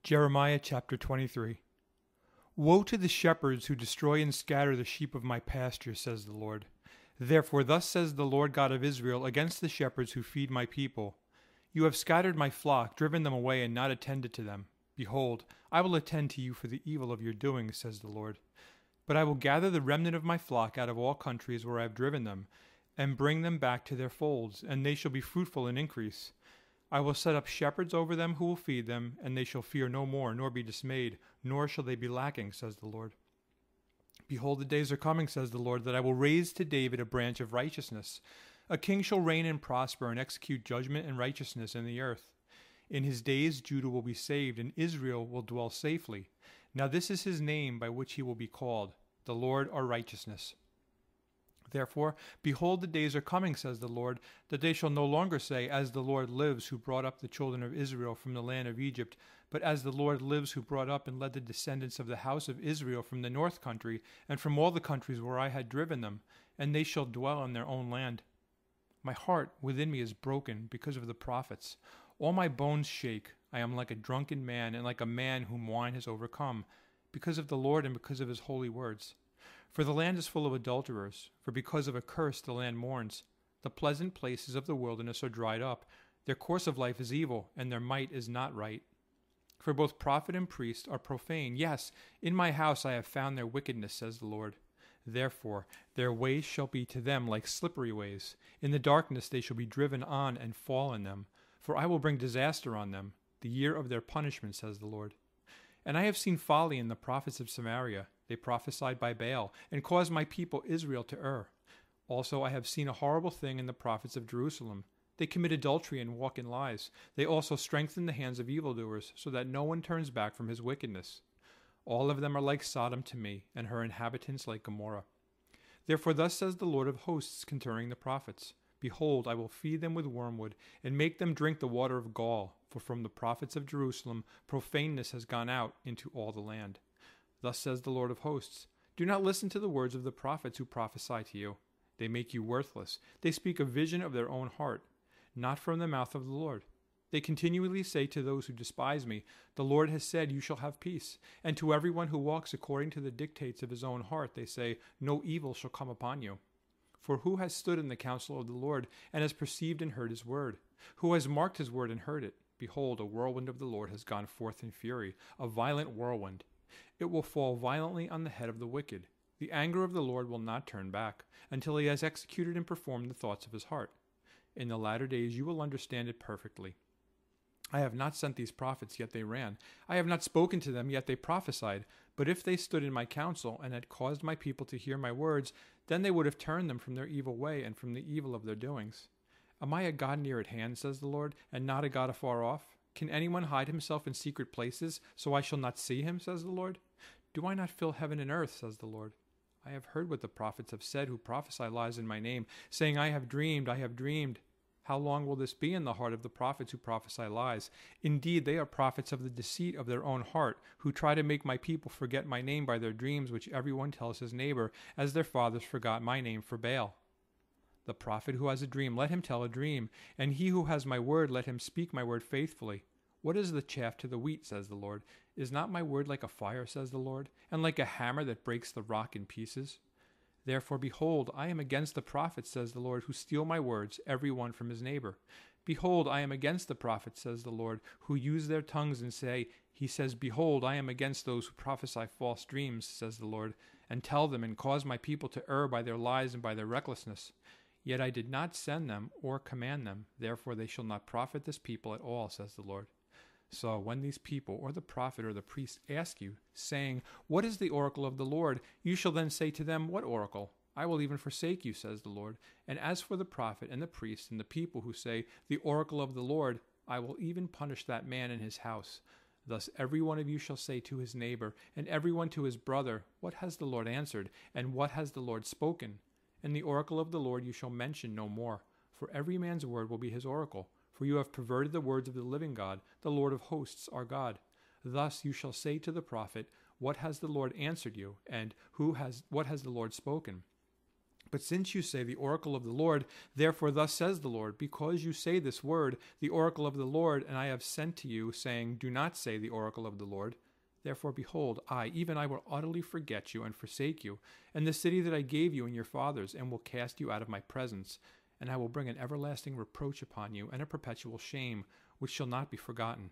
Jeremiah chapter 23. Woe to the shepherds who destroy and scatter the sheep of my pasture, says the Lord. Therefore thus says the Lord God of Israel against the shepherds who feed my people. You have scattered my flock, driven them away, and not attended to them. Behold, I will attend to you for the evil of your doing, says the Lord. But I will gather the remnant of my flock out of all countries where I have driven them, and bring them back to their folds, and they shall be fruitful and increase. I will set up shepherds over them who will feed them, and they shall fear no more, nor be dismayed, nor shall they be lacking, says the Lord. Behold, the days are coming, says the Lord, that I will raise to David a branch of righteousness. A king shall reign and prosper, and execute judgment and righteousness in the earth. In his days Judah will be saved, and Israel will dwell safely. Now this is his name by which he will be called, the Lord our righteousness. Therefore, behold, the days are coming, says the Lord, that they shall no longer say, As the Lord lives, who brought up the children of Israel from the land of Egypt, but as the Lord lives, who brought up and led the descendants of the house of Israel from the north country, and from all the countries where I had driven them, and they shall dwell in their own land. My heart within me is broken because of the prophets. All my bones shake. I am like a drunken man, and like a man whom wine has overcome, because of the Lord and because of his holy words. For the land is full of adulterers, for because of a curse the land mourns. The pleasant places of the wilderness are dried up. Their course of life is evil, and their might is not right. For both prophet and priest are profane. Yes, in my house I have found their wickedness, says the Lord. Therefore their ways shall be to them like slippery ways. In the darkness they shall be driven on and fall in them. For I will bring disaster on them, the year of their punishment, says the Lord. And I have seen folly in the prophets of Samaria. They prophesied by Baal, and caused my people Israel to err. Also I have seen a horrible thing in the prophets of Jerusalem. They commit adultery and walk in lies. They also strengthen the hands of evildoers, so that no one turns back from his wickedness. All of them are like Sodom to me, and her inhabitants like Gomorrah. Therefore thus says the Lord of hosts concerning the prophets. Behold, I will feed them with wormwood, and make them drink the water of gall, for from the prophets of Jerusalem profaneness has gone out into all the land. Thus says the Lord of hosts, Do not listen to the words of the prophets who prophesy to you. They make you worthless. They speak a vision of their own heart, not from the mouth of the Lord. They continually say to those who despise me, The Lord has said, You shall have peace. And to everyone who walks according to the dictates of his own heart, they say, No evil shall come upon you. For who has stood in the counsel of the Lord, and has perceived and heard his word? Who has marked his word and heard it? Behold, a whirlwind of the Lord has gone forth in fury, a violent whirlwind. It will fall violently on the head of the wicked. The anger of the Lord will not turn back, until he has executed and performed the thoughts of his heart. In the latter days you will understand it perfectly. I have not sent these prophets, yet they ran. I have not spoken to them, yet they prophesied. But if they stood in my counsel, and had caused my people to hear my words, then they would have turned them from their evil way, and from the evil of their doings. Am I a God near at hand, says the Lord, and not a God afar off? Can anyone hide himself in secret places, so I shall not see him, says the Lord? Do I not fill heaven and earth, says the Lord? I have heard what the prophets have said who prophesy lies in my name, saying, I have dreamed, I have dreamed. How long will this be in the heart of the prophets who prophesy lies? Indeed, they are prophets of the deceit of their own heart, who try to make my people forget my name by their dreams, which everyone tells his neighbor, as their fathers forgot my name for Baal. The prophet who has a dream, let him tell a dream, and he who has my word, let him speak my word faithfully. What is the chaff to the wheat, says the Lord? Is not my word like a fire, says the Lord, and like a hammer that breaks the rock in pieces? Therefore, behold, I am against the prophets, says the Lord, who steal my words, every one from his neighbor. Behold, I am against the prophets, says the Lord, who use their tongues and say, He says, Behold, I am against those who prophesy false dreams, says the Lord, and tell them and cause my people to err by their lies and by their recklessness. Yet I did not send them or command them, therefore they shall not profit this people at all, says the Lord. So when these people, or the prophet or the priest, ask you, saying, What is the oracle of the Lord? You shall then say to them, What oracle? I will even forsake you, says the Lord. And as for the prophet and the priest and the people who say, The oracle of the Lord, I will even punish that man and his house. Thus every one of you shall say to his neighbor, and every one to his brother, What has the Lord answered? And what has the Lord spoken? And the oracle of the Lord you shall mention no more, for every man's word will be his oracle. For you have perverted the words of the living God, the Lord of hosts, our God. Thus you shall say to the prophet, What has the Lord answered you? And what has the Lord spoken? But since you say the oracle of the Lord, therefore thus says the Lord, because you say this word, the oracle of the Lord, and I have sent to you, saying, do not say the oracle of the Lord. Therefore, behold, even I will utterly forget you and forsake you, and the city that I gave you and your fathers, and will cast you out of my presence. And I will bring an everlasting reproach upon you, and a perpetual shame, which shall not be forgotten.